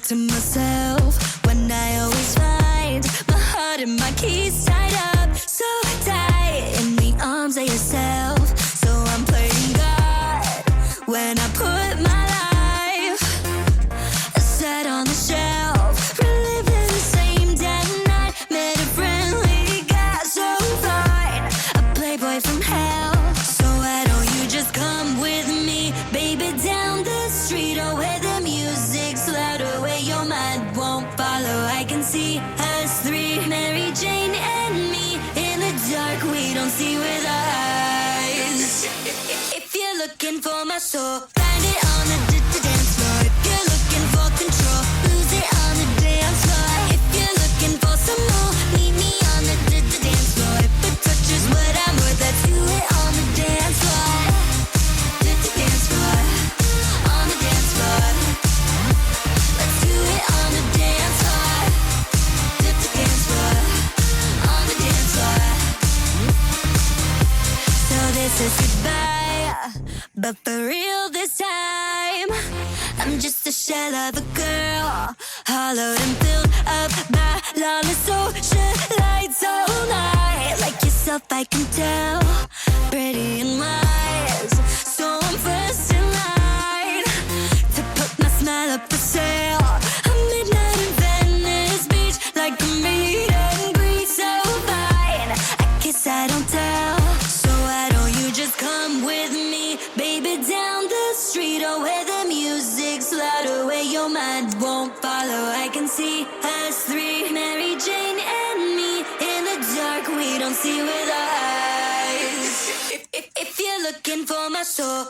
to myself when I always find my heart and my keys tied up so tight in the arms of yourself. So I'm playing God when I put my life aside on the shelf, reliving the same damn night. Met a friendly guy, so fine, a playboy from hell. So why don't you just come with me, baby, down the street, or where the music's louder, where your mind won't follow. I can see us three, Mary Jane and me, in the dark we don't see with our eyes. If you're looking for my soul, find it on the dance floor. If you're looking for control, lose it on the dance floor. If you're looking for some more, meet me on the dance floor. If it touches what I'm worth, let's do it on the dance floor. Dance floor, on the dance floor. Let's do it on the dance floor. Dance floor, on the dance floor. So this is goodbye, but for real this time, I'm just a shell of a girl, hollowed and filled up by lawless socialites all night. Like yourself I can tell, pretty and wise, so I'm first in line to put my smile up for sale. A midnight in Venice Beach, like a meet and greet, so fine, I guess I don't tell. So why don't you just come with me, baby, down the street, or where the music's louder, where your mind won't follow. I can see us three, Mary Jane and me, in the dark we don't see with our eyes. If you're looking for my soul,